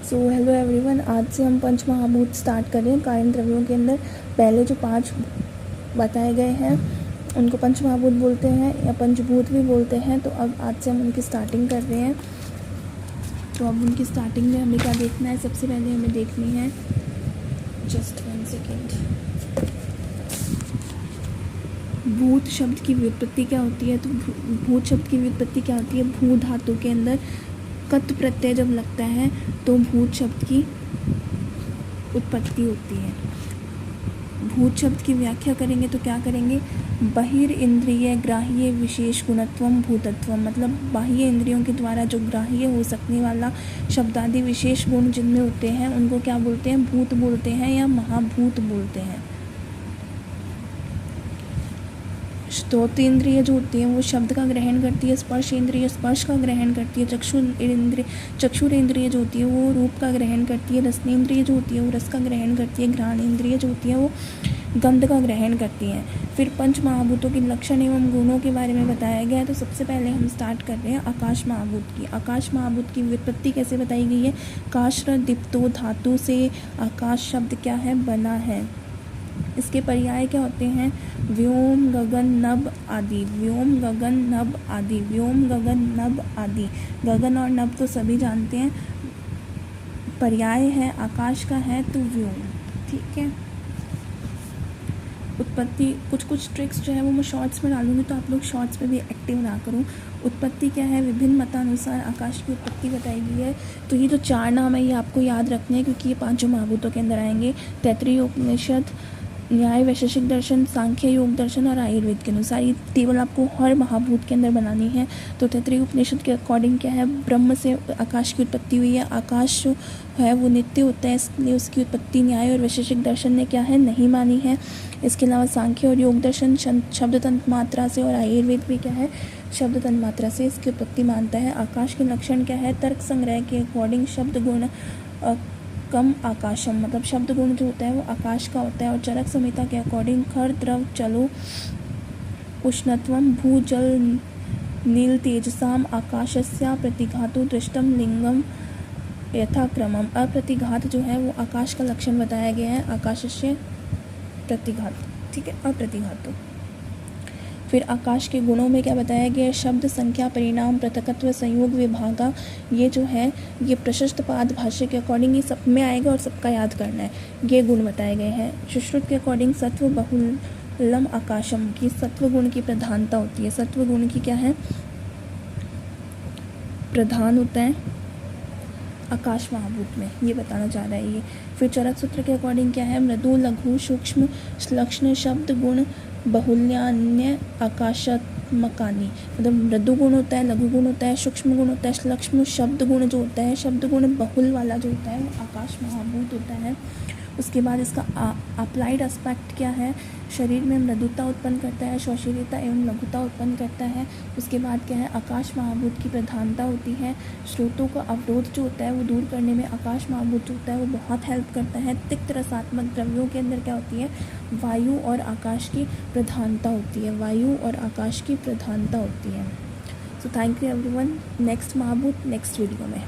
So hello everyone, आज से हम पंच महाभूत स्टार्ट कर रहे हैं। कारण द्रव्यों के अंदर पहले जो 5 बताए गए हैं उनको पंच महाभूत बोलते हैं या पंचभूत भी बोलते हैं। तो अब आज से हम उनकी स्टार्टिंग कर रहे हैं। तो अब उनकी स्टार्टिंग में हमें क्या देखना है? सबसे पहले हमें देखनी है, जस्ट 1 सेकेंड, भूत शब्द की व्युत्पत्ति क्या होती है। तो भूत शब्द की व्युत्पत्ति क्या होती है? भू धातु के अंदर कत प्रत्यय जब लगता है तो भूत शब्द की उत्पत्ति होती है। भूत शब्द की व्याख्या करेंगे तो क्या करेंगे? बहिर इंद्रिय ग्राह्य विशेष गुणत्वम भूतत्वम, मतलब बाह्य इंद्रियों के द्वारा जो ग्राह्य हो सकने वाला शब्दादि विशेष गुण जिनमें होते हैं उनको क्या बोलते हैं? भूत बोलते हैं या महाभूत बोलते हैं। श्रोत इंद्रिय जो होती है वो शब्द का ग्रहण करती है, स्पर्श इंद्रिय स्पर्श का ग्रहण करती है, चक्षुर इंद्रिय जो होती है वो रूप का ग्रहण करती है, रसनेन्द्रिय जो होती है वो रस का ग्रहण करती है, घ्राण इंद्रिय जो होती है वो गंध का ग्रहण करती है। फिर पंच महाभूतों के लक्षण एवं गुणों के बारे में बताया गया है। तो सबसे पहले हम स्टार्ट कर रहे हैं आकाश महाभूत की। आकाश महाभूत की व्युत्पत्ति कैसे बताई गई है? काश्र दीप्तो धातु से आकाश शब्द क्या है? बना है। इसके पर्याय क्या होते हैं? व्योम गगन नभ आदि, व्योम गगन नभ आदि, व्योम गगन नभ आदि। गगन और नभ तो सभी जानते हैं, पर्याय है आकाश का है तो व्योम। ठीक है। उत्पत्ति कुछ ट्रिक्स जो है वो मैं शॉर्ट्स में डालूंगी, तो आप लोग शॉर्ट्स में भी एक्टिव ना करूं। उत्पत्ति क्या है? विभिन्न मतानुसार आकाश की उत्पत्ति बताई गई है। तो ये जो 4 नाम है ये आपको याद रखने हैं क्योंकि ये 5 महाभूतों के अंदर आएंगे। तैत्तिरीय उपनिषद, न्याय वैशेषिक दर्शन, सांख्य योग दर्शन और आयुर्वेद के अनुसार ये टेबल आपको हर महाभूत के अंदर बनानी है। तो तैत्तिरीय उपनिषद के अकॉर्डिंग क्या है? ब्रह्म से आकाश की उत्पत्ति हुई है। आकाश जो है वो नित्य होता है, इसलिए उसकी उत्पत्ति न्याय और वैशेषिक दर्शन ने क्या है? नहीं मानी है। इसके अलावा सांख्य और योग दर्शन शब्द तंत्र मात्रा से और आयुर्वेद भी क्या है? शब्द तंत्र मात्रा से इसकी उत्पत्ति मानता है। आकाश के लक्षण क्या है? तर्क संग्रह के अकॉर्डिंग शब्द गुण कम आकाशम, मतलब शब्द गुण जो होता है वो आकाश का होता है। और चरक संहिता के अकॉर्डिंग खर द्रव चलो उष्णत्वम भू जल नील तेजसाम आकाशस्या प्रतिघातु दृष्टम लिंगम यथाक्रमम। अप्रतिघात जो है वो आकाश का लक्षण बताया गया है, आकाशस्य प्रतिघात। ठीक है, अप्रतिघातु। फिर आकाश के गुणों में क्या बताया गया है? शब्द संख्या परिणाम पृथकत्व संयोग विभागा। ये जो है ये प्रशस्त पाद भाष्य के अकॉर्डिंग ये सब में आएगा और सबका याद करना है। ये गुण बताए गए हैं। सुश्रुत के अकॉर्डिंग सत्व बहुलम आकाशम की सत्व गुण की प्रधानता होती है। सत्व गुण की क्या है? प्रधान होता है आकाश महाभूत में, ये बताना चाह रहा है ये। फिर चरक सूत्र के अकॉर्डिंग क्या है? मृदु लघु सूक्ष्म लक्षण शब्द गुण बहुल्यान्य आकाशात्मकानी, मतलब मृदु गुण होता है, लघु गुण होता है, सूक्ष्म गुण होता है, सूक्ष्म शब्द गुण जो होता है, शब्द गुण बहुल वाला जो होता है वो आकाश महाभूत होता है। उसके बाद इसका अप्लाइड एस्पेक्ट क्या है? शरीर में मृदुता उत्पन्न करता है, शौशील्यता एवं लघुता उत्पन्न करता है। उसके बाद क्या है? आकाश महाभूत की प्रधानता होती है। स्रोतों का अवरोध जो होता है वो दूर करने में आकाश महाभूत जो होता है वो बहुत हेल्प करता है। तिक्त रसात्मक द्रव्यों के अंदर क्या होती है? वायु और आकाश की प्रधानता होती है, वायु और आकाश की प्रधानता होती है। So thank you everyone. Next महाभूत नेक्स्ट वीडियो में।